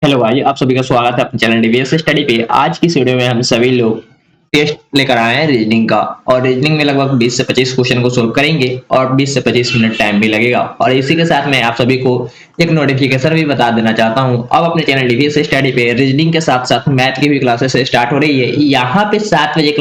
Hello भाई, आप सभी का स्वागत है अपने चैनल डीवीएस स्टडी पे। आज की इस वीडियो में हम सभी लोग टेस्ट लेकर आए हैं रीजनिंग का। और रीजनिंग में लगभग 20 से 25 क्वेश्चन को सोल्व करेंगे और 20 से 25 मिनट टाइम भी लगेगा। और इसी के साथ मैं आप सभी को एक नोटिफिकेशन भी बता देना चाहता हूँ। अब अपने चैनल डीवीएस स्टडी पे रीजनिंग के साथ साथ मैथ की भी क्लासेस स्टार्ट हो रही है। यहाँ पे 7 बजे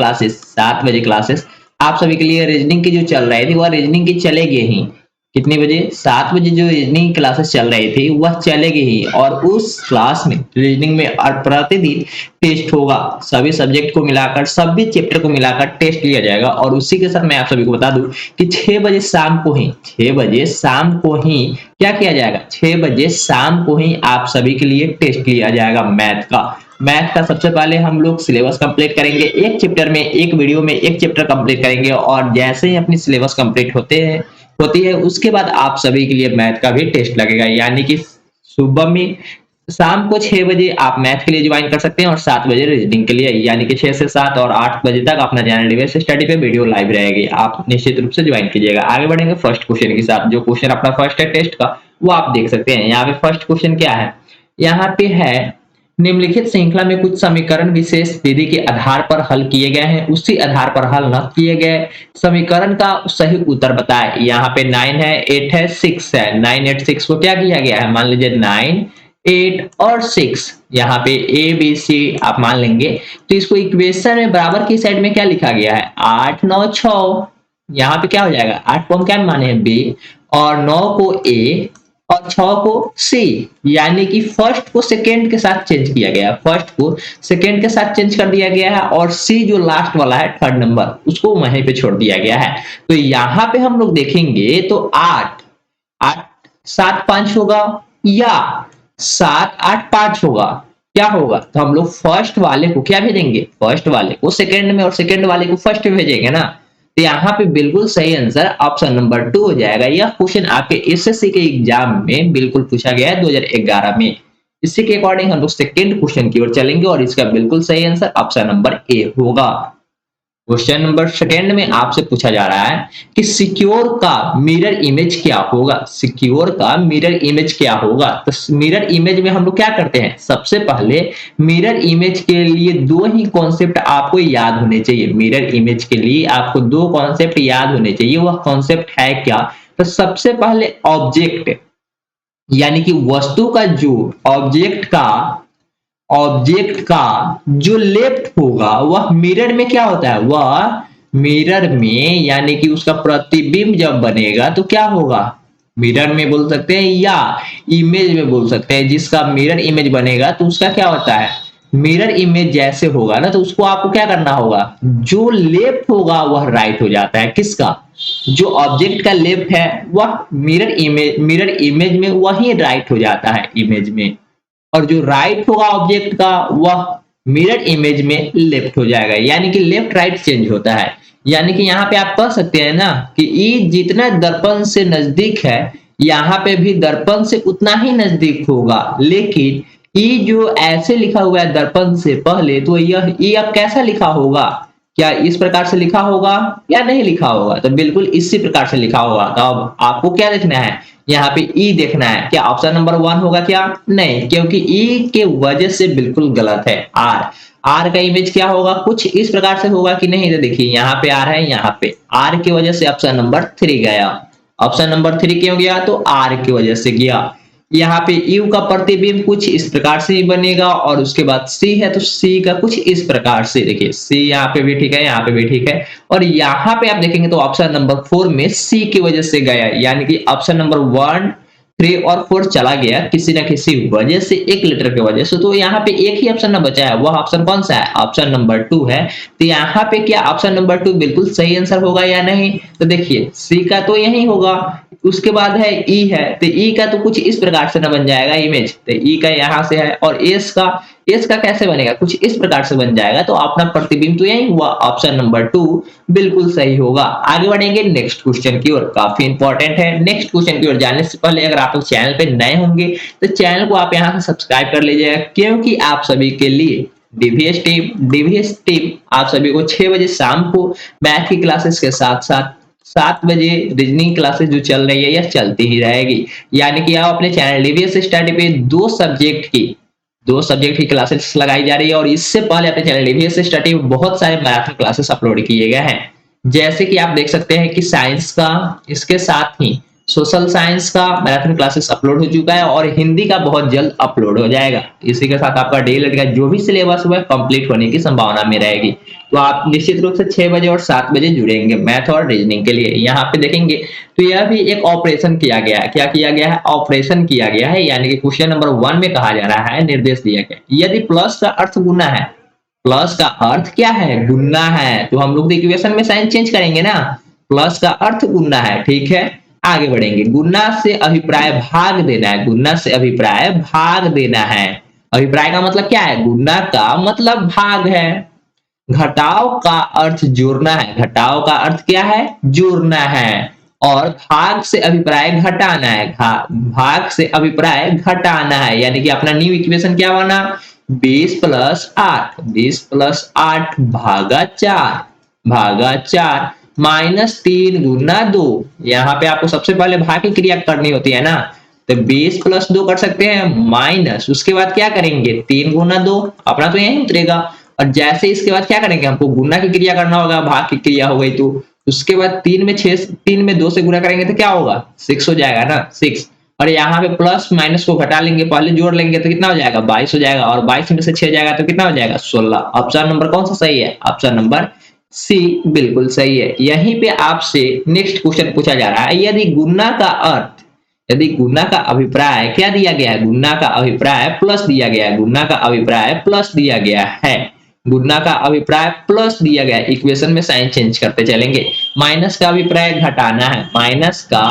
क्लासेस आप सभी के लिए रीजनिंग की जो चल रही थी वह रीजनिंग की चलेगी ही। कितनी बजे? 7 बजे जो रीजनिंग क्लासेस चल रही थी वह चलेगी ही। और उस क्लास में रीजनिंग में प्रतिदिन टेस्ट होगा। सभी सब्जेक्ट को मिलाकर, सभी चैप्टर को मिलाकर टेस्ट लिया जाएगा। और उसी के साथ मैं आप सभी को बता दूं कि 6 बजे शाम को ही क्या किया जाएगा? 6 बजे शाम को ही आप सभी के लिए टेस्ट लिया जाएगा मैथ का। सबसे पहले हम लोग सिलेबस कंप्लीट करेंगे। एक चैप्टर में, एक वीडियो में एक चैप्टर कंप्लीट करेंगे। और जैसे ही अपनी सिलेबस कंप्लीट होती है उसके बाद आप सभी के लिए मैथ का भी टेस्ट लगेगा। यानी कि सुबह में, शाम को 6 बजे आप मैथ के लिए ज्वाइन कर सकते हैं और 7 बजे रीजनिंग के लिए। यानी कि 6 से 7 और 8 बजे तक अपना चैनल डीवीएस स्टडी पे वीडियो लाइव रहेगी। आप निश्चित रूप से ज्वाइन कीजिएगा। आगे बढ़ेंगे फर्स्ट क्वेश्चन के साथ। जो क्वेश्चन अपना फर्स्ट है टेस्ट का, वो आप देख सकते हैं। यहाँ पे फर्स्ट क्वेश्चन क्या है? यहाँ पे है, निम्नलिखित श्रृंखला में कुछ समीकरण विशेष विधि के आधार पर हल किए गए हैं, उसी आधार पर हल न किए गए समीकरण का सही उत्तर बताएं। यहाँ पे 9 है, 8 है, 6 है। 9, 8, 6 को क्या किया गया है? मान लीजिए 9, 8 और 6 यहाँ पे ए बी सी आप मान लेंगे। तो इसको इक्वेशन में बराबर की साइड में क्या लिखा गया है? 8, 9, 6। यहाँ पे क्या हो जाएगा? 8 को हम क्या माने हैं? बी, और 9 को ए, और 6 को सी। यानी कि फर्स्ट को सेकेंड के साथ चेंज किया गया है, फर्स्ट को सेकेंड के साथ चेंज कर दिया गया है। और सी जो लास्ट वाला है, थर्ड नंबर, उसको वहीं पे छोड़ दिया गया है। तो यहाँ पे हम लोग देखेंगे तो 8, 8, 7, 5 होगा या 7, 8, 5 होगा। क्या होगा? तो हम लोग फर्स्ट वाले को क्या भेजेंगे? फर्स्ट वाले को सेकेंड में और सेकेंड वाले को फर्स्ट में भेजेंगे ना। तो यहाँ पे बिल्कुल सही आंसर ऑप्शन नंबर 2 हो जाएगा। यह क्वेश्चन आपके एसएससी के एग्जाम में बिल्कुल पूछा गया है 2011 में। इसी के अकॉर्डिंग हम लोग सेकेंड क्वेश्चन की ओर चलेंगे और इसका बिल्कुल सही आंसर ऑप्शन नंबर ए होगा। क्वेश्चन नंबर सेकेंड में आपसे पूछा जा रहा है कि सिक्योर का मिरर इमेज क्या होगा? सिक्योर का मिरर इमेज क्या होगा? तो मिरर इमेज में हम लोग क्या करते हैं? सबसे पहले मिरर इमेज के लिए 2 ही कॉन्सेप्ट आपको याद होने चाहिए। मिरर इमेज के लिए आपको 2 कॉन्सेप्ट याद होने चाहिए। वह कॉन्सेप्ट है क्या? तो सबसे पहले ऑब्जेक्ट, यानी कि वस्तु का जो ऑब्जेक्ट का जो लेफ्ट होगा वह मिरर में क्या होता है? वह मिरर में, यानी कि उसका प्रतिबिंब जब बनेगा तो क्या होगा? मिरर में बोल सकते हैं या इमेज में बोल सकते हैं। जिसका मिरर इमेज बनेगा तो उसका क्या होता है? मिरर इमेज जैसे होगा ना, तो उसको आपको क्या करना होगा? जो लेफ्ट होगा वह राइट हो जाता है। किसका? जो ऑब्जेक्ट का लेफ्ट है वह मिरर इमेज में वही राइट हो जाता है, इमेज में। और जो राइट होगा ऑब्जेक्ट का वह मिरर इमेज में लेफ्ट हो जाएगा। यानी कि लेफ्ट राइट चेंज होता है। यानी कि यहाँ पे आप कह सकते हैं ना कि ई जितना दर्पण से नजदीक है, यहाँ पे भी दर्पण से उतना ही नजदीक होगा। लेकिन ई जो ऐसे लिखा हुआ है दर्पण से पहले, तो यह ई अब कैसा लिखा होगा? क्या इस प्रकार से लिखा होगा या नहीं लिखा होगा? तो बिल्कुल इसी प्रकार से लिखा होगा। तो अब आपको क्या देखना है? यहाँ पे ई देखना है। क्या ऑप्शन नंबर 1 होगा? क्या नहीं, क्योंकि ई के वजह से बिल्कुल गलत है। आर का इमेज क्या होगा? कुछ इस प्रकार से होगा कि नहीं? तो देखिए यहाँ पे आर है, यहाँ पे आर की वजह से ऑप्शन नंबर 3 गया। ऑप्शन नंबर 3 क्यों गया? तो आर की वजह से गया। यहाँ पे यू का प्रतिबिंब कुछ इस प्रकार से ही बनेगा। और उसके बाद सी है तो सी का कुछ इस प्रकार से। देखिए सी यहाँ पे भी ठीक है, यहाँ पे भी ठीक है। और यहाँ पे आप देखेंगे तो ऑप्शन नंबर 4 में सी की वजह से गया। यानी कि ऑप्शन नंबर 1, 3 और 4 चला गया किसी ना किसी वजह से, एक लेटर की वजह से। तो यहाँ पे एक ही ऑप्शन न बचा है। वह ऑप्शन कौन सा है? ऑप्शन नंबर 2 है। तो यहाँ पे क्या ऑप्शन नंबर 2 बिल्कुल सही आंसर होगा या नहीं? तो देखिए सी का तो यही होगा। उसके बाद है ई है, तो ई का तो कुछ इस प्रकार से ना बन जाएगा इमेज। तो ई का यहाँ से है। और एस का कैसे बनेगा? कुछ इस प्रकार से बन जाएगा। तो अपना प्रतिबिंब तो यही हुआ। ऑप्शन नंबर 2 बिल्कुल सही होगा। आगे बढ़ेंगे नेक्स्ट क्वेश्चन की ओर। काफी इंपॉर्टेंट है। नेक्स्ट क्वेश्चन की ओर जाने से पहले अगर आप लोग चैनल पे नए होंगे तो चैनल को आप यहाँ से सब्सक्राइब कर लीजिएगा, क्योंकि आप सभी के लिए डीवीएस टीम आप सभी को 6 बजे शाम को मैथ की क्लासेस के साथ साथ 7 बजे रीजनिंग क्लासेस जो चल रही है यह चलती ही रहेगी। यानी कि आप अपने चैनल डीवीएस स्टडी पे 2 सब्जेक्ट की क्लासेस लगाई जा रही है और इससे पहले अपने चैनल डीवीएस स्टडी में बहुत सारे मैराथन क्लासेस अपलोड किए गए हैं। जैसे कि आप देख सकते हैं कि साइंस का, इसके साथ ही सोशल साइंस का मैराथन क्लासेस अपलोड हो चुका है और हिंदी का बहुत जल्द अपलोड हो जाएगा। इसी के साथ आपका डीएलएड का जो भी सिलेबस हुआ है कंप्लीट होने की संभावना में रहेगी। तो आप निश्चित रूप से 6 बजे और 7 बजे जुड़ेंगे मैथ और रीजनिंग के लिए। यहाँ पे देखेंगे तो यह भी एक ऑपरेशन किया गया है। क्या किया गया है? ऑपरेशन किया गया है, यानी कि क्वेश्चन नंबर 1 में कहा जा रहा है, निर्देश दिया गया यदि प्लस का अर्थ गुना है, प्लस का अर्थ क्या है? गुना है, तो हम लोग इक्वेशन में साइन चेंज करेंगे ना, प्लस का अर्थ गुना है। ठीक है, आगे बढ़ेंगे। गुना से अभिप्राय भाग देना है, गुना से अभिप्राय भाग देना है। अभिप्राय का मतलब क्या है? गुना का मतलब भाग है। घटाव का अर्थ जोड़ना है, घटाव का अर्थ क्या है? जोड़ना है। और भाग से अभिप्राय घटाना है, भाग से अभिप्राय घटाना है, यानी कि अपना न्यू इक्वेशन क्या बना? 20 प्लस 8, 20 प्लस 8 भागा 4, भागा 4 माइनस 3 गुना 2। यहाँ पे आपको सबसे पहले भाग की क्रिया करनी होती है ना, तो 20 प्लस 2 कर सकते हैं माइनस, उसके बाद क्या करेंगे? 3 गुना 2, अपना तो यही उतरेगा। और जैसे इसके बाद क्या करेंगे? हमको गुना की क्रिया करना होगा, भाग की क्रिया हो गई तो उसके बाद 3 में 2 से गुना करेंगे तो क्या होगा? 6 हो जाएगा ना, 6। और यहाँ पे प्लस माइनस को घटा लेंगे, पहले जोड़ लेंगे तो कितना हो जाएगा? 22 हो जाएगा। और 22 में से 6 जाएगा तो कितना हो जाएगा? 16। ऑप्शन नंबर कौन सा सही है? ऑप्शन नंबर सी बिल्कुल सही है। यहीं पे आपसे नेक्स्ट क्वेश्चन पूछा जा रहा है, यदि गुना का अर्थ, यदि गुना का अभिप्राय क्या दिया गया है? गुना का अभिप्राय प्लस दिया गया है, गुना का अभिप्राय प्लस दिया गया है, गुना का अभिप्राय प्लस दिया गया है। इक्वेशन में साइन चेंज करते चलेंगे। माइनस का अभिप्राय घटाना है, माइनस का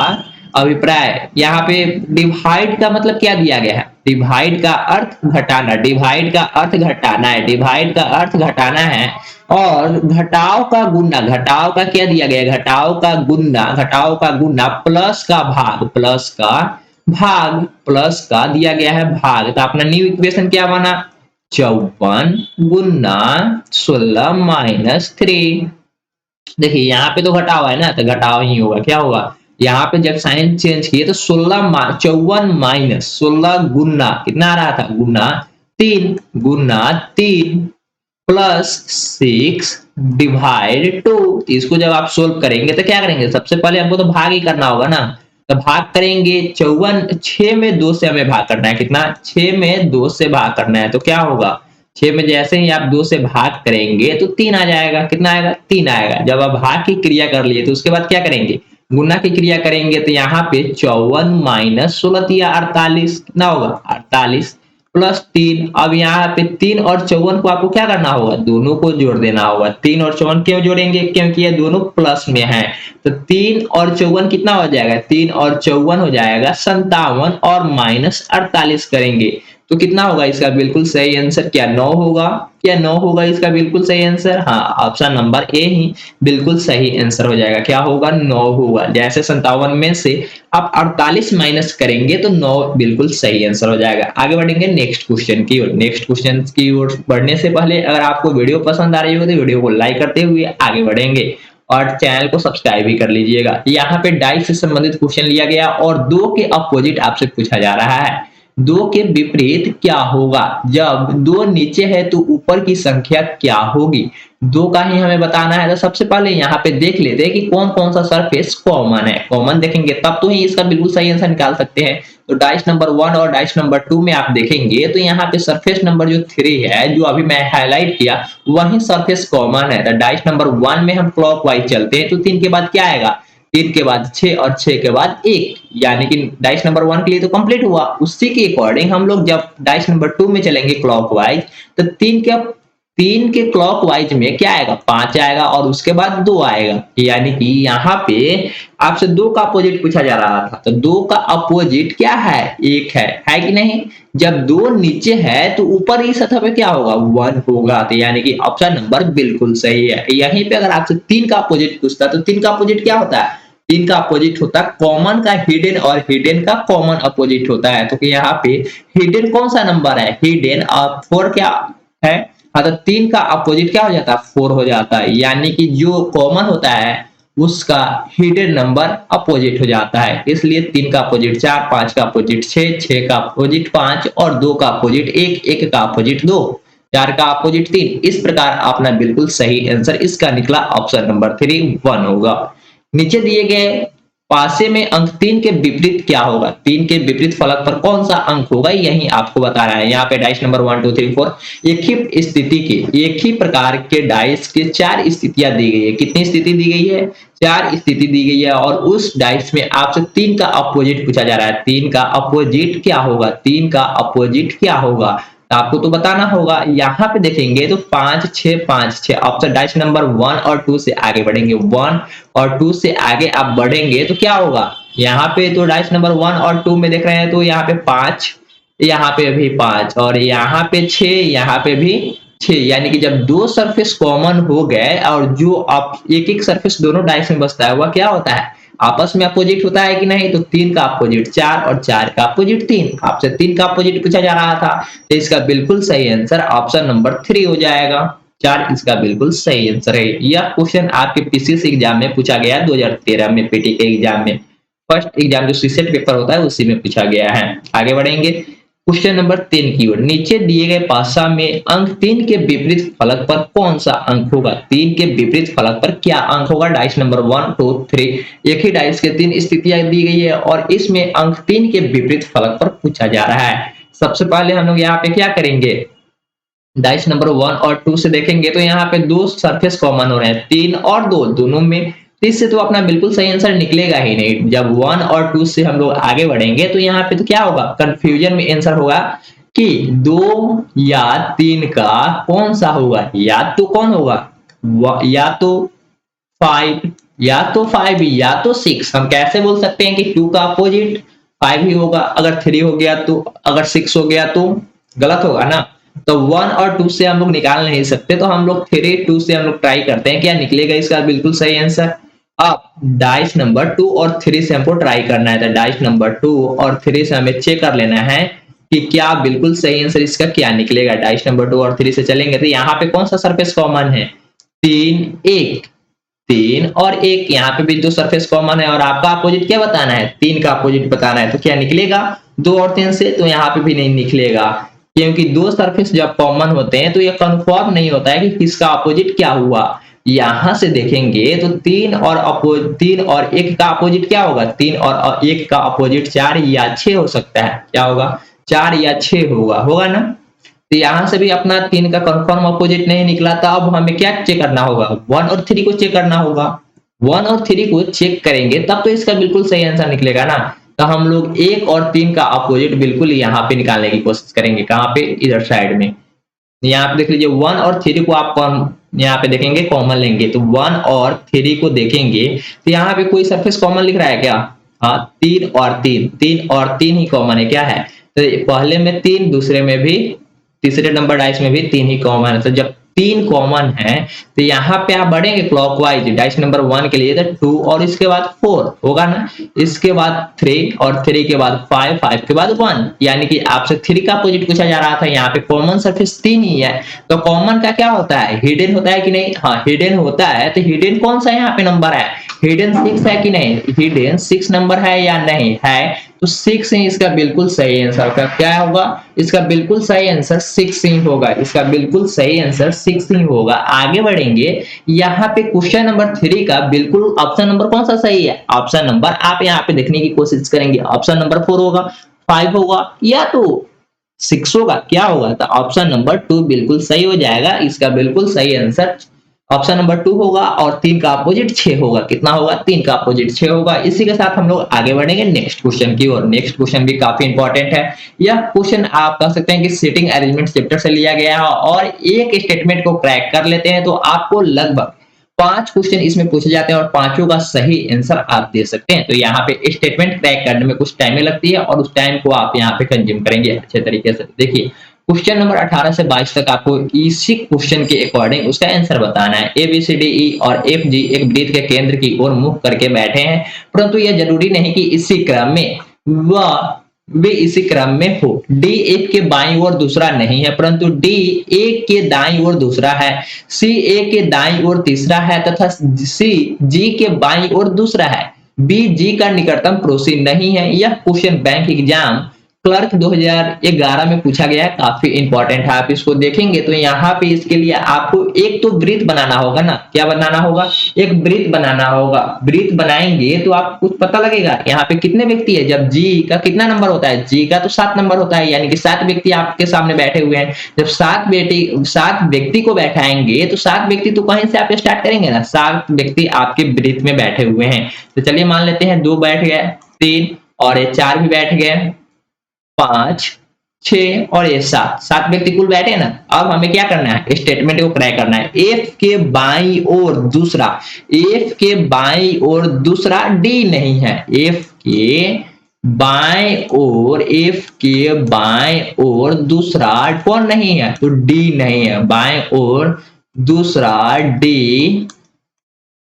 अभिप्राय, यहाँ पे डिवाइड का मतलब क्या दिया गया है? डिवाइड का अर्थ घटाना, डिवाइड का अर्थ घटाना है, डिवाइड का अर्थ घटाना है। और घटाव का गुना, घटाव का क्या दिया गया? घटाव का गुना, घटाव का गुना प्लस का भाग, प्लस का भाग, प्लस का दिया गया है भाग। तो अपना न्यू इक्वेशन क्या बना? 54 गुना 16 माइनस 3। देखिए यहाँ पे तो घटाव है ना, तो घटाव ही होगा। क्या होगा? यहाँ पे जब साइन चेंज किए तो 54 माइनस 16 गुना कितना आ रहा था? गुना 3, गुना 3 प्लस 6 डिवाइड 2। इसको जब आप सोल्व करेंगे तो क्या करेंगे? सबसे पहले हमको तो भाग ही करना होगा ना, तो भाग करेंगे 54, 6 में 2 से हमें भाग करना है। कितना? 6 में 2 से भाग करना है, तो क्या होगा? 6 में जैसे ही आप 2 से भाग करेंगे तो 3 आ जाएगा। कितना आएगा? 3 आएगा। जब आप भाग की क्रिया कर लिए तो उसके बाद क्या करेंगे? गुना की क्रिया करेंगे, तो यहाँ पे 54 माइनस 16 या 48 कितना होगा? 48 प्लस 3। अब यहाँ पे 3 और 54 को आपको क्या करना होगा? दोनों को जोड़ देना होगा। 3 और 54 क्यों जोड़ेंगे? क्योंकि ये दोनों प्लस में है। तो 3 और 54 कितना हो जाएगा? 3 और 54 हो जाएगा 57 और माइनस 48 करेंगे तो कितना होगा? इसका बिल्कुल सही आंसर क्या 9 होगा? क्या 9 होगा इसका बिल्कुल सही आंसर? हाँ, ऑप्शन नंबर ए ही बिल्कुल सही आंसर हो जाएगा। क्या होगा? 9 होगा। जैसे 57 में से आप 48 माइनस करेंगे तो 9 बिल्कुल सही आंसर हो जाएगा। आगे बढ़ेंगे नेक्स्ट क्वेश्चन की ओर। नेक्स्ट क्वेश्चन की ओर बढ़ने से पहले अगर आपको वीडियो पसंद आ रही हो तो वीडियो को लाइक करते हुए आगे बढ़ेंगे और चैनल को सब्सक्राइब भी कर लीजिएगा। यहाँ पे डाइस से संबंधित क्वेश्चन लिया गया और 2 के अपोजिट आपसे पूछा जा रहा है। 2 के विपरीत क्या होगा? जब 2 नीचे है तो ऊपर की संख्या क्या होगी? 2 का ही हमें बताना है। तो सबसे पहले यहाँ पे देख लेते हैं कि कौन कौन सा सरफेस कॉमन है। कॉमन देखेंगे तब तो ही इसका बिल्कुल सही आंसर निकाल सकते हैं। तो डाइस नंबर 1 और डाइस नंबर 2 में आप देखेंगे तो यहाँ पे सरफेस नंबर जो 3 है, जो अभी मैं हाईलाइट किया, वही सरफेस कॉमन है। तो डाइस नंबर 1 में हम क्लॉकवाइज चलते हैं तो 3 के बाद क्या आएगा? 3 के बाद 6 और 6 के बाद 1, यानी कि डाइस नंबर 1 के लिए तो कंप्लीट हुआ। उसी के अकॉर्डिंग हम लोग जब डाइस नंबर 2 में चलेंगे क्लॉकवाइज तो 3 के क्लॉकवाइज में क्या आएगा? 5 आएगा और उसके बाद 2 आएगा। यानी कि यहाँ पे आपसे 2 का अपोजिट पूछा जा रहा था, तो 2 का अपोजिट क्या है? 1 है कि नहीं? जब 2 नीचे है तो ऊपर की सतह पे क्या होगा? 1 होगा। तो यानी कि ऑप्शन नंबर बिल्कुल सही है। यहीं पे अगर आपसे 3 का अपोजिट पूछता तो 3 का अपोजिट क्या होता है? 3 का अपोजिट होता है कॉमन का हिडन और हिडन का कॉमन अपोजिट होता है। तो यहाँ पे हिडन कौन सा नंबर है? हिडन और 4 क्या है? हाँ, तो 3 का अपोजिट क्या हो जाता है? 4 हो जाता है। यानी कि जो कॉमन होता है उसका हिडन नंबर अपोजिट हो जाता है। इसलिए 3 का अपोजिट 4, 5 का अपोजिट 6, 6 का अपोजिट 5 और 2 का अपोजिट 1, 1 का अपोजिट 2, 4 का अपोजिट 3। इस प्रकार अपना बिल्कुल सही आंसर इसका निकला ऑप्शन नंबर 3 1 होगा। नीचे दिए गए पासे में अंक 3 के विपरीत क्या होगा? 3 के विपरीत फलक पर कौन सा अंक होगा, यही आपको बता रहा है। यहाँ पे डाइस नंबर 1 2 3 4 एक ही स्थिति के, एक ही प्रकार के डाइस के 4 स्थितियां दी गई है। कितनी स्थिति दी गई है? 4 स्थिति दी गई है और उस डाइस में आपसे 3 का अपोजिट पूछा जा रहा है। 3 का अपोजिट क्या होगा? 3 का अपोजिट क्या होगा? तो आपको तो बताना होगा। यहाँ पे देखेंगे तो 5 6 5 6 ऑप्शन डाइस नंबर 1 और 2 से आगे बढ़ेंगे। 1 और 2 से आगे आप बढ़ेंगे तो क्या होगा? यहाँ पे तो डाइस नंबर 1 और 2 में देख रहे हैं तो यहाँ पे 5, यहाँ पे भी 5 और यहाँ पे 6, यहाँ पे भी 6। यानी कि जब दो सरफेस कॉमन हो गए और जो आप एक एक सरफेस दोनों डाइस में बसता है वह क्या होता है? आपस में अपोजिट होता है कि नहीं? तो 3 का अपोजिट 4 और 4 का अपोजिट 3। आपसे 3 का अपोजिट पूछा जा रहा था तो इसका बिल्कुल सही आंसर ऑप्शन नंबर 3 हो जाएगा। 4 इसका बिल्कुल सही आंसर है। यह क्वेश्चन आपके पीसीएस एग्जाम में पूछा गया 2013 में, पीटी के एग्जाम में, फर्स्ट एग्जाम जो सीसेट पेपर होता है उसी में पूछा गया है। आगे बढ़ेंगे क्वेश्चन नंबर 3 की ओर। नीचे दिए गए पासा में अंक 3 के विपरीत फलक पर कौन सा अंक होगा? 3 के विपरीत फलक पर क्या अंक होगा? डाइस नंबर 1 2 3 एक ही डाइस के 3 स्थितियां दी गई है और इसमें अंक 3 के विपरीत फलक पर पूछा जा रहा है। सबसे पहले हम लोग यहाँ पे क्या करेंगे? डाइस नंबर 1 और 2 से देखेंगे तो यहाँ पे दो सरफेस कॉमन हो रहे हैं, 3 और 2 दोनों में। इससे तो अपना बिल्कुल सही आंसर निकलेगा ही नहीं। जब 1 और 2 से हम लोग आगे बढ़ेंगे तो यहाँ पे तो क्या होगा? कंफ्यूजन में आंसर होगा कि 2 या 3 का कौन सा होगा? या तो कौन होगा? या तो 5, या तो 5 या तो 6। हम कैसे बोल सकते हैं कि 2 का अपोजिट 5 ही होगा? अगर 3 हो गया तो, अगर 6 हो गया तो गलत होगा ना। तो 1 और 2 से हम लोग निकाल नहीं सकते तो हम लोग 3 2 से हम लोग ट्राई करते हैं क्या निकलेगा इसका बिल्कुल सही आंसर। अब डाइस नंबर 2 और 3 से हमको ट्राई करना है। तो डाइस नंबर 2 और 3 से हमें चेक कर लेना है कि क्या बिल्कुल सही आंसर इसका क्या निकलेगा। डाइस नंबर 2 और 3 से चलेंगे तो यहाँ पे कौन सा सरफेस कॉमन है? 3 1, 3 और 1, यहाँ पे भी दो सरफेस कॉमन है और आपका अपोजिट क्या बताना है? 3 का अपोजिट बताना है। तो क्या निकलेगा 2 और 3 से? तो यहाँ पे भी नहीं निकलेगा, क्योंकि दो सरफेस जब कॉमन होते हैं तो ये कंफर्म नहीं होता है कि किसका अपोजिट क्या हुआ। यहां से देखेंगे तो 3 और 1 का अपोजिट क्या होगा? 3 और 1 का अपोजिट 4 या 6 हो सकता है। क्या होगा? 4 या 6 होगा ना। तो यहां से भी अपना 3 का कंफर्म अपोजिट नहीं निकला था। अब हमें क्या चेक करना होगा? 1 और 3 को चेक करना होगा। 1 और 3 को चेक करेंगे तब तो इसका बिल्कुल सही आंसर निकलेगा ना। तो हम लोग 1 और 3 का अपोजिट बिल्कुल यहाँ पे निकालने की कोशिश करेंगे। कहाँ पे? इधर साइड में। यहाँ पे देख लीजिए 1 और 3 को आप यहाँ पे देखेंगे कॉमन लेंगे तो 1 और 3 को देखेंगे तो यहाँ पे कोई सरफेस कॉमन लिख रहा है क्या? हाँ, 3 और 3, 3 और 3 ही कॉमन है। क्या है? तो पहले में 3, दूसरे में भी, तीसरे नंबर डाइस में भी 3 ही कॉमन है। तो जब 3 कॉमन है तो यहाँ पे आप बढ़ेंगे क्लॉकवाइज। डाइस नंबर 1 के लिए तो 2 और इसके बाद 4 होगा ना। इसके बाद 3 और 3 के बाद 5, 5 के बाद 1, यानी कि आपसे 3 का अपोजिट पूछा जा रहा था। यहाँ पे कॉमन सरफेस 3 ही है तो कॉमन का क्या होता है? हिडन होता है कि नहीं? हाँ, हिडन होता है। तो हिडन कौन सा यहाँ पे नंबर है? हिडन 6 है कि नहीं? हिडन 6 नंबर है या नहीं है? तो 6 ही इसका बिल्कुल सही आंसर का क्या होगा? इसका बिल्कुल सही आंसर 6 ही होगा। इसका बिल्कुल सही आंसर 6 ही होगा। आगे बढ़ेंगे। यहाँ पे क्वेश्चन नंबर 3 का बिल्कुल ऑप्शन नंबर कौन सा सही है? ऑप्शन नंबर आप यहाँ पे देखने की कोशिश करेंगे। ऑप्शन नंबर 4 होगा, 5 होगा या तो 6 होगा। क्या होगा? तो ऑप्शन नंबर 2 बिल्कुल सही हो जाएगा। इसका बिल्कुल सही आंसर ऑप्शन नंबर 2 होगा और 3 का अपोजिट 6 होगा। कितना होगा? 3 का अपोजिट 6 होगा। इसी के साथ हम लोग आगे बढ़ेंगे नेक्स्ट क्वेश्चन की ओर। नेक्स्ट क्वेश्चन भी काफी इंपॉर्टेंट है। यह क्वेश्चन आप कह सकते हैं कि सीटिंग अरेंजमेंट चैप्टर से लिया गया है और एक स्टेटमेंट को क्रैक कर लेते हैं तो आपको लगभग 5 क्वेश्चन इसमें पूछे जाते हैं और पांचों का सही आंसर आप दे सकते हैं। तो यहाँ पे स्टेटमेंट क्रैक करने में कुछ टाइम लगती है और उस टाइम को आप यहाँ पे कंज्यूम करेंगे अच्छे तरीके से। देखिए क्वेश्चन नंबर 18 से 22 तक आपको इसी क्वेश्चन के अकॉर्डिंग उसका आंसर बताना है। A B C D E और एफ जी एक वृत्त के केंद्र की ओर मुख करके बैठे हैं, परंतु यह जरूरी नहीं कि इसी क्रम में वह वे इसी क्रम में हो। डी एक के बाईं ओर दूसरा नहीं है, परंतु डी एक के दाईं ओर दूसरा है, सी ए के दाईं ओर तीसरा है तथा सी जी के बाईं ओर दूसरा है। बी जी का निकटतम पड़ोसी नहीं है। यह क्वेश्चन बैंक एग्जाम क्लर्क 2011 में पूछा गया है, काफी इंपॉर्टेंट है। आप इसको देखेंगे तो यहाँ पे इसके लिए आपको एक तो वृत्त बनाना होगा ना, क्या बनाना होगा, एक वृत्त बनाना होगा। वृत्त बनाएंगे तो आपको कुछ पता लगेगा यहाँ पे कितने व्यक्ति है। जब जी का कितना नंबर होता है, जी का तो 7 नंबर होता है, यानी कि 7 व्यक्ति आपके सामने बैठे हुए हैं। जब 7 व्यक्ति को बैठाएंगे तो 7 व्यक्ति तो कहीं से आप स्टार्ट करेंगे ना, 7 व्यक्ति आपके वृत्त में बैठे हुए हैं। तो चलिए मान लेते हैं 2 बैठ गए, 3 और ये 4 भी बैठ गए, 5, 6 और ये 7 व्यक्ति कुल बैठे ना। अब हमें क्या करना है, स्टेटमेंट को क्रैक करना है। एफ के बाईं ओर दूसरा, एफ के बाईं ओर दूसरा डी नहीं है। एफ के बाएं ओर, एफ के बाएं ओर दूसरा कौन नहीं है, तो डी नहीं है। बाएं ओर दूसरा डी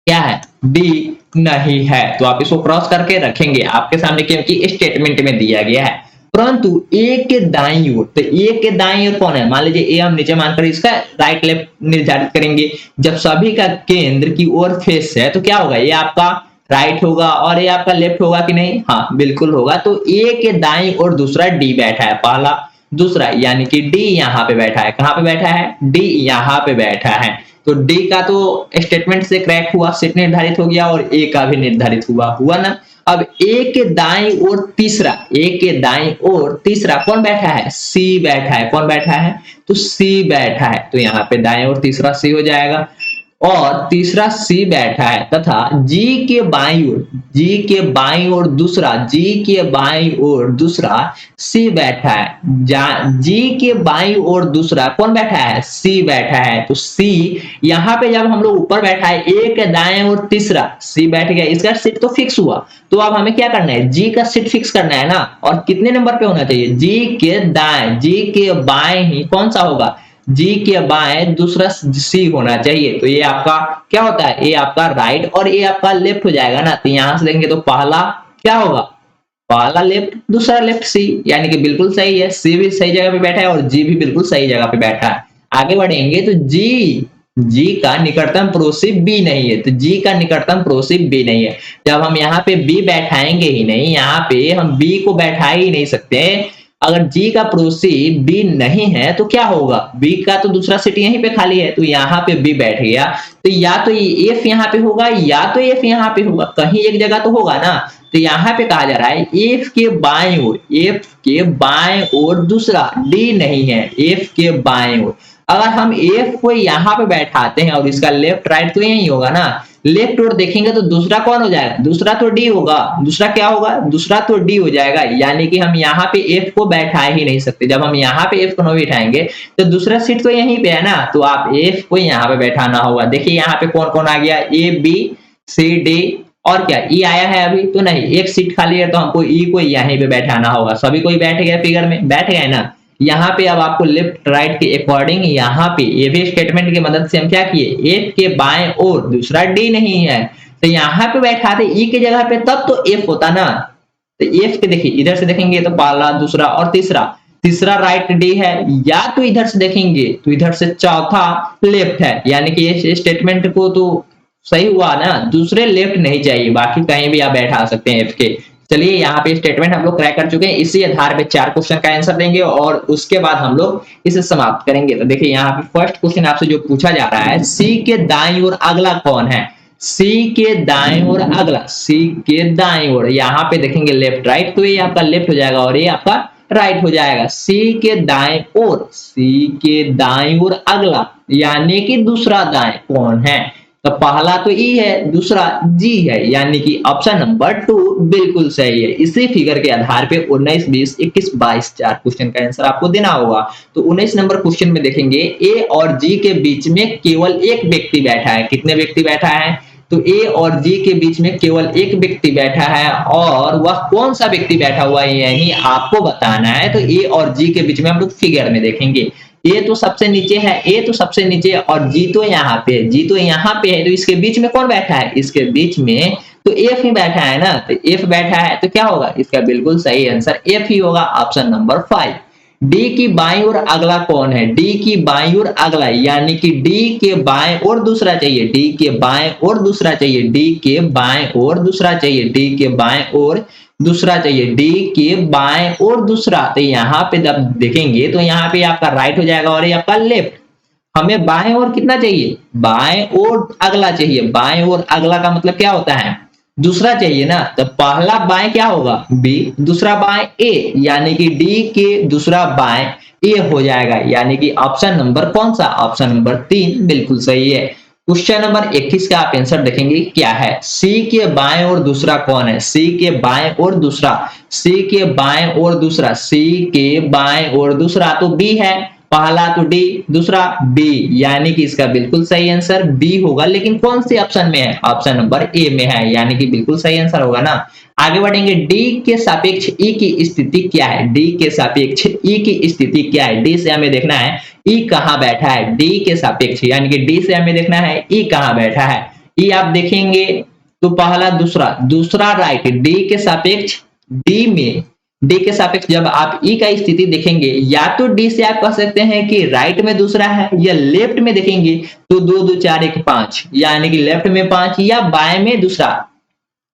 क्या है, डी नहीं है। तो आप इसको क्रॉस करके रखेंगे आपके सामने, क्योंकि स्टेटमेंट में दिया गया है। परंतु ए के दाईं ओर, तो ए के दाईं ओर कौन है, मान लीजिए ए हम नीचे मानकर इसका राइट लेफ्ट निर्धारित करेंगे। जब सभी का केंद्र की ओर फेस है तो क्या होगा, ये आपका राइट होगा और ये आपका लेफ्ट होगा कि नहीं, हाँ बिल्कुल होगा। तो ए के दाईं ओर दूसरा डी बैठा है, पहला दूसरा, यानी कि डी यहाँ पे बैठा है। कहाँ पे बैठा है, डी यहाँ पे बैठा है। तो डी का तो स्टेटमेंट से क्रैक हुआ, सेट निर्धारित हो गया, और ए का भी निर्धारित हुआ ना। अब ए के दाईं ओर तीसरा, ए के दाईं ओर तीसरा कौन बैठा है, सी बैठा है। कौन बैठा है, तो सी बैठा है। तो यहाँ पे दाईं ओर तीसरा सी हो जाएगा, और तीसरा सी बैठा है तथा जी के बाईं ओर, जी के बाईं ओर दूसरा, जी के बाईं ओर दूसरा सी बैठा है। जी के बाईं ओर दूसरा कौन बैठा है, सी बैठा है। तो सी यहाँ पे जब हम लोग ऊपर बैठा है, ए के दाएं ओर तीसरा सी बैठ गया, इसका सीट तो फिक्स हुआ। तो अब हमें क्या करना है, जी का सीट फिक्स करना है ना। और कितने नंबर पे होना चाहिए, जी के दाएं, जी के बाएं ही कौन सा होगा, जी के बाएं दूसरा सी होना चाहिए। तो ये आपका क्या होता है, ये आपका राइट और ये आपका लेफ्ट हो जाएगा ना। तो यहां से देखेंगे तो पहला क्या होगा, पहला लेफ्ट दूसरा लेफ्ट सी, यानी कि बिल्कुल सही है। सी भी सही जगह पे बैठा है और जी भी बिल्कुल सही जगह पे बैठा है। आगे बढ़ेंगे तो जी का निकटतम पड़ोसी बी नहीं है, तो जी का निकटतम पड़ोसी बी नहीं है। जब हम यहाँ पे बी बैठाएंगे ही नहीं, यहाँ पे हम बी को बैठा ही नहीं सकते। अगर जी का पड़ोसी बी नहीं है तो क्या होगा, बी का तो दूसरा सीट यहीं पे खाली है, तो यहाँ पे बी बैठ गया। तो या तो एफ यहाँ पे होगा या तो एफ यहाँ पे होगा, कहीं एक जगह तो होगा ना। तो यहाँ पे कहा जा रहा है एफ के बाएं ओर, एफ के बाएं ओर दूसरा डी नहीं है, एफ के बाएं ओर। अगर हम एफ को यहाँ पे बैठाते हैं और इसका लेफ्ट राइट तो यही होगा ना, लेफ्ट ओर देखेंगे तो दूसरा कौन हो जाएगा, दूसरा तो डी होगा। दूसरा क्या होगा, दूसरा तो डी हो जाएगा, यानी कि हम यहाँ पे एफ को बैठा ही नहीं सकते। जब हम यहाँ पे एफ को नहीं बैठाएंगे तो दूसरा सीट तो यहीं पे है ना, तो आप एफ को यहाँ पे बैठाना होगा। देखिए यहाँ पे कौन कौन आ गया, ए बी सी डी और क्या ई आया है अभी तो नहीं, एक सीट खाली है तो हमको ई को यहीं पे बैठाना होगा। सभी कोई बैठ गए, फिगर में बैठ गए ना। यहाँ पे अब आपको लेफ्ट राइट के अकॉर्डिंग यहाँ पे ये भी स्टेटमेंट की मदद से हम क्या किए, एफ के बाएं ओर दूसरा डी नहीं है, तो यहाँ पे बैठाते ई की जगह पे, तब तो एफ होता ना। तो एफ के देखिए इधर से देखेंगे तो पहला दूसरा और तीसरा, तीसरा राइट डी है, या तो इधर से देखेंगे तो इधर से चौथा लेफ्ट है, यानी कि ये स्टेटमेंट को तो सही हुआ ना, दूसरे लेफ्ट नहीं चाहिए, बाकी कहीं भी आप बैठा सकते हैं एफ के। चलिए यहाँ पे स्टेटमेंट हम लोग क्रैक कर चुके हैं। इसी आधार पे 4 क्वेश्चन का आंसर देंगे और उसके बाद हम लोग इसे समाप्त करेंगे। तो देखिए यहाँ पे फर्स्ट क्वेश्चन आपसे जो पूछा जा रहा है, सी के दाईं ओर अगला कौन है, सी के दाईं ओर अगला, सी के दाईं ओर, यहाँ पे देखेंगे लेफ्ट राइट, तो ये आपका लेफ्ट हो जाएगा और ये आपका राइट हो जाएगा। सी के दाएं ओर, सी के दाईं ओर अगला यानी कि दूसरा दाएं कौन है, तो पहला तो ई है, दूसरा जी है, यानी कि ऑप्शन नंबर 2 बिल्कुल सही है। इसी फिगर के आधार पे 19, 20, 21, 22 4 क्वेश्चन का आंसर आपको देना होगा। तो 19 नंबर क्वेश्चन में देखेंगे ए और जी के बीच में केवल एक व्यक्ति बैठा है। कितने व्यक्ति बैठा है, तो ए और जी के बीच में केवल एक व्यक्ति बैठा है, और वह कौन सा व्यक्ति बैठा हुआ है यही आपको बताना है। तो ए और जी के बीच में हम लोग फिगर में देखेंगे, ए तो सबसे नीचे है, ए तो सबसे नीचे और जी तो यहाँ पे है, जी तो यहाँ पे है, तो इसके बीच में कौन बैठा है, इसके बीच में तो एफ ही बैठा है ना, तो एफ बैठा है तो क्या होगा, इसका बिल्कुल सही आंसर एफ ही होगा, ऑप्शन नंबर 5। डी की बाईं ओर अगला कौन है, डी की बाईं ओर अगला, यानी कि डी के बाएं ओर दूसरा चाहिए, डी के बाएं ओर दूसरा चाहिए, डी के बाएं ओर दूसरा चाहिए, डी के बाएं ओर दूसरा चाहिए, डी के बाएं ओर दूसरा। तो यहाँ पे जब देखेंगे तो यहाँ पे आपका राइट हो जाएगा और ये आपका लेफ्ट। हमें बाएं ओर कितना चाहिए, बाएं ओर अगला चाहिए, बाएं ओर अगला का मतलब क्या होता है, दूसरा चाहिए ना, तो पहला बाएं क्या होगा, बी, दूसरा बाएं ए, यानी कि डी के दूसरा बाएं ए हो जाएगा, यानी कि ऑप्शन नंबर कौन सा, ऑप्शन नंबर 3 बिल्कुल सही है। क्वेश्चन नंबर 21 का आप आंसर देखेंगे क्या है, सी के बाएं और दूसरा कौन है, सी के बाएं और दूसरा, सी के बाएं और दूसरा, सी के बाएं और दूसरा तो बी है, पहला तो डी, दूसरा बी, यानी कि इसका बिल्कुल सही आंसर बी होगा, लेकिन कौन से ऑप्शन में है, ऑप्शन नंबर ए में है, यानी कि बिल्कुल सही आंसर होगा ना। आगे बढ़ेंगे, डी के सापेक्ष ई की स्थिति क्या है, डी के सापेक्ष ई की स्थिति क्या है, डी से हमें देखना है ई कहां बैठा है, डी के सापेक्ष, यानी कि डी से हमें देखना है ई कहां बैठा है। ई आप देखेंगे तो पहला दूसरा, दूसरा राइट, डी के सापेक्ष, डी में, डी के सापेक्ष जब आप ई का स्थिति देखेंगे, या तो डी से आप कह सकते हैं कि राइट में दूसरा है, या लेफ्ट में देखेंगे तो 2 2 4 1 5, यानी कि लेफ्ट में 5, या बाएं में दूसरा,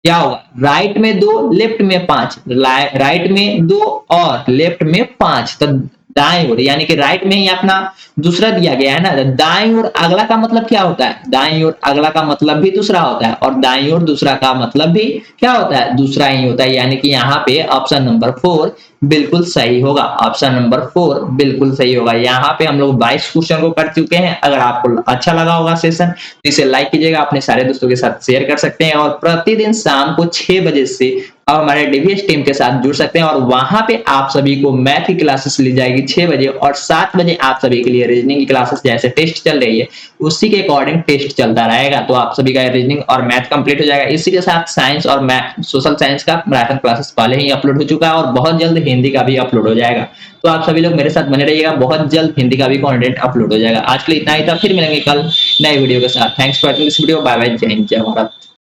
क्या होगा, राइट में 2 लेफ्ट में 5, राइट में 2 और लेफ्ट में 5, तो दाएं ओर, यानी कि राइट में ही अपना दूसरा दिया गया है ना, दाएं ओर अगला का मतलब क्या होता है, दाएं ओर अगला का मतलब भी दूसरा होता है, और दाएं ओर दूसरा का मतलब भी क्या होता है, दूसरा ही होता है, यानी कि यहाँ पे ऑप्शन नंबर 4 बिल्कुल सही होगा, ऑप्शन नंबर 4 बिल्कुल सही होगा। यहाँ पे हम लोग 22 क्वेश्चन को कर चुके हैं। अगर आपको अच्छा लगा होगा सेशन तो इसे लाइक कीजिएगा, अपने सारे दोस्तों के साथ शेयर कर सकते हैं, और प्रतिदिन शाम को 6 बजे से आप हमारे डीवीएस टीम के साथ जुड़ सकते हैं, और वहां पे आप सभी को मैथ की क्लासेस ली जाएगी 6 बजे, और 7 बजे आप सभी के लिए रीजनिंग की क्लासेस, जैसे टेस्ट चल रही है उसी के अकॉर्डिंग टेस्ट चलता रहेगा, तो आप सभी का रीजनिंग और मैथ कंप्लीट हो जाएगा। इसी के साथ साइंस और मैथ, सोशल साइंस का मैराथन क्लासेस पहले ही अपलोड हो चुका है, और बहुत जल्द हिंदी का भी अपलोड हो जाएगा, तो आप सभी लोग मेरे साथ बने रहिएगा, बहुत जल्द हिंदी का भी कंटेंट अपलोड हो जाएगा। आज के लिए इतना ही था, फिर मिलेंगे कल नए वीडियो के साथ। Thanks for watching this video, bye bye, जय हिंद, जय भारत।